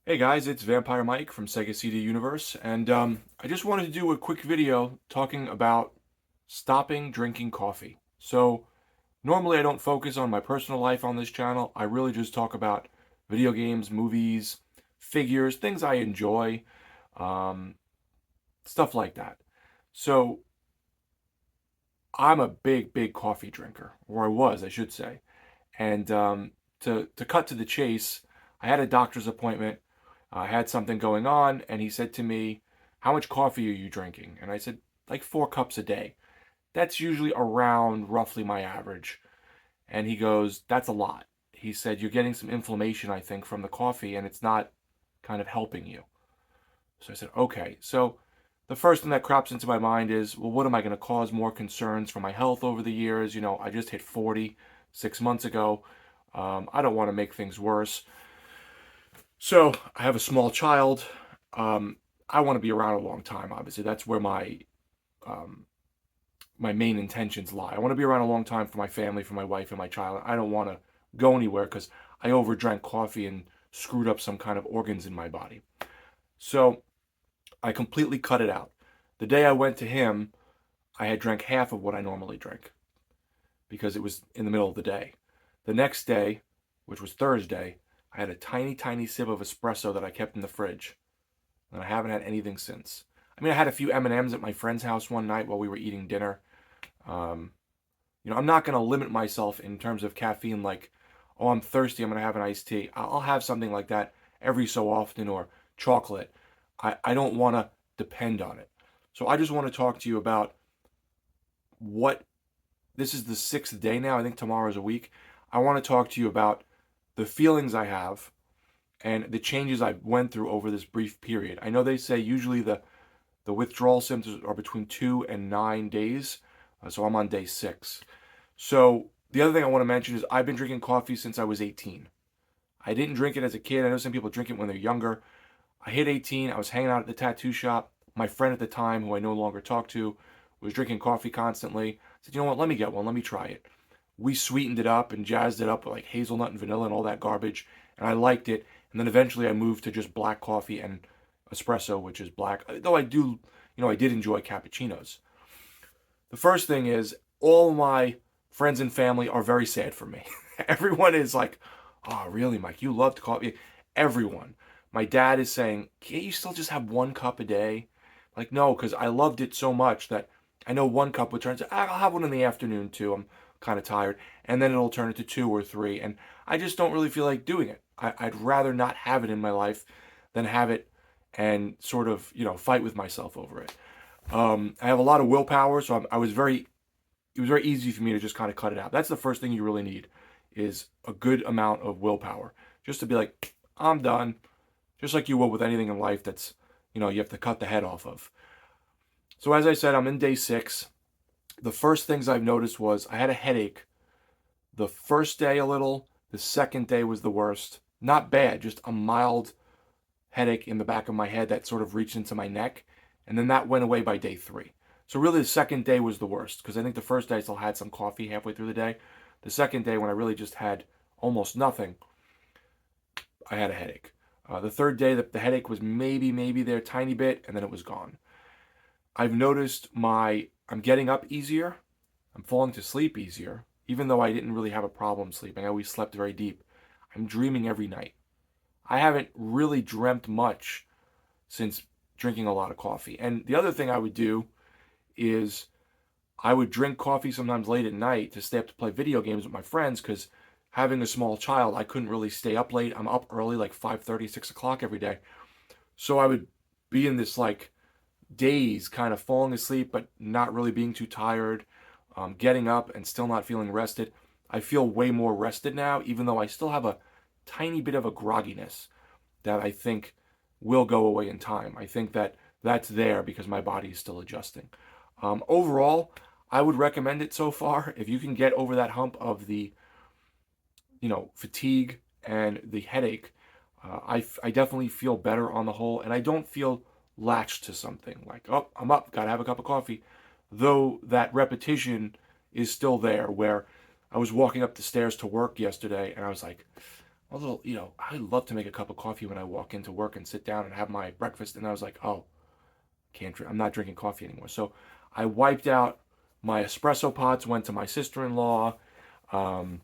Hey guys, it's Vampire Mike from Sega CD Universe, and I just wanted to do a quick video talking about stopping drinking coffee. So, normally I don't focus on my personal life on this channel. I really just talk about video games, movies, figures, things I enjoy, um, stuff like that. So, I'm a big coffee drinker, or I was, I should say. And to cut to the chase, I had a doctor's appointment. I had something going on, and he said to me, "How much coffee are you drinking?" And I said, "Like 4 cups a day." That's usually around roughly my average. And he goes, "That's a lot." He said, "You're getting some inflammation, I think, from the coffee, and it's not kind of helping you." So I said, "Okay." So the first thing that crops into my mind is, well, what am I going to cause more concerns for my health over the years? I just hit 40 6 months ago. I don't want to make things worse. So I have a small child. Um, I want to be around a long time. Obviously, that's where um, my main intentions lie. I want to be around a long time for my family, for my wife and my child. I don't want to go anywhere because I overdrank coffee and screwed up some kind of organs in my body. So I completely cut it out. The day I went to him, I had drank half of what I normally drink because it was in the middle of the day. The next day, which was Thursday, I had a tiny sip of espresso that I kept in the fridge, and I haven't had anything since. I mean, I had a few M&Ms at my friend's house one night while we were eating dinner. Um, I'm not going to limit myself in terms of caffeine like, oh, I'm thirsty, I'm going to have an iced tea. I'll have something like that every so often, or chocolate. I don't want to depend on it. So I just want to talk to you about what this is the 6th day now. I think tomorrow is a week. I want to talk to you about the feelings I have and the changes I went through over this brief period. I know they say usually the withdrawal symptoms are between 2 and 9 days, so I'm on day 6. So the other thing I want to mention is I've been drinking coffee since I was 18. I didn't drink it as a kid. I know some people drink it when they're younger. I hit 18. I was hanging out at the tattoo shop. My friend at the time, who I no longer talk to, was drinking coffee constantly. I said, you know what? Let me get one. Let me try it. We sweetened it up and jazzed it up with like hazelnut and vanilla and all that garbage, and I liked it. And then eventually I moved to just black coffee and espresso, which is black. Though I did enjoy cappuccinos. The first thing is all my friends and family are very sad for me. Everyone is like, "Oh, really, Mike? You loved coffee?" Everyone. My dad is saying, "Can't you still just have 1 cup a day?" Like, no, because I loved it so much that I know 1 cup would turn to, I'll have one in the afternoon too. I'm kind of tired. And then it'll turn into 2 or 3. And I just don't really feel like doing it. I'd rather not have it in my life than have it and sort of, fight with myself over it. I have a lot of willpower, so it was very easy for me to just kind of cut it out. That's the first thing you really need is a good amount of willpower. Just to be like, I'm done. Just like you would with anything in life that's, you have to cut the head off of. So as I said, I'm in day 6. The first things I've noticed was I had a headache. The first day a little, the second day was the worst. Not bad, just a mild headache in the back of my head that sort of reached into my neck. And then that went away by day 3. So really the second day was the worst because I think the first day I still had some coffee halfway through the day. The second day when I really just had almost nothing, I had a headache. The third day the headache was maybe there a tiny bit and then it was gone. I've noticed I'm getting up easier. I'm falling to sleep easier. Even though I didn't really have a problem sleeping, I always slept very deep. I'm dreaming every night. I haven't really dreamt much since drinking a lot of coffee. And the other thing I would do is I would drink coffee sometimes late at night to stay up to play video games with my friends because having a small child, I couldn't really stay up late. I'm up early, like 5:30, 6 o'clock every day. So I would be in this like daze, kind of falling asleep, but not really being too tired, getting up and still not feeling rested. I feel way more rested now, even though I still have a tiny bit of a grogginess that I think will go away in time. I think that that's there because my body is still adjusting. Overall, I would recommend it so far. If you can get over that hump of the, fatigue and the headache, I definitely feel better on the whole, and I don't feel latched to something like, oh, I'm up, gotta have a cup of coffee. Though that repetition is still there, where I was walking up the stairs to work yesterday and I was like, a little, I love to make a cup of coffee when I walk into work and sit down and have my breakfast. And I was like, oh, can't drink. I'm not drinking coffee anymore. So I wiped out my espresso pots, went to my sister-in-law, um,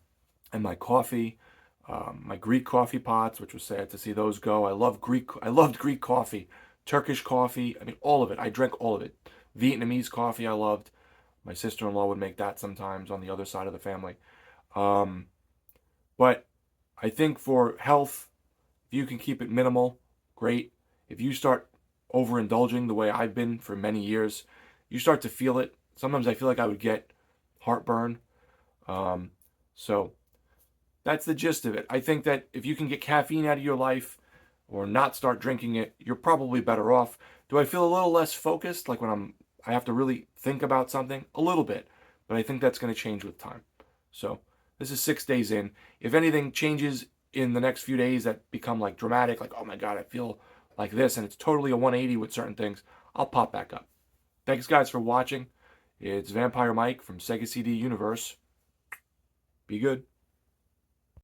and my coffee, my Greek coffee pots, which was sad to see those go. I loved Greek coffee, Turkish coffee. I mean, all of it. I drank all of it. Vietnamese coffee I loved. My sister-in-law would make that sometimes on the other side of the family. Um, but I think for health, if you can keep it minimal, great. If you start overindulging the way I've been for many years, you start to feel it. Sometimes I feel like I would get heartburn. So that's the gist of it. I think that if you can get caffeine out of your life or not start drinking it, you're probably better off. Do I feel a little less focused, like when I have to really think about something? A little bit, but I think that's going to change with time. So this is 6 days in. If anything changes in the next few days that become like dramatic, like, oh my God, I feel like this, and it's totally a 180 with certain things, I'll pop back up. Thanks, guys, for watching. It's Vampire Mike from Sega CD Universe. Be good.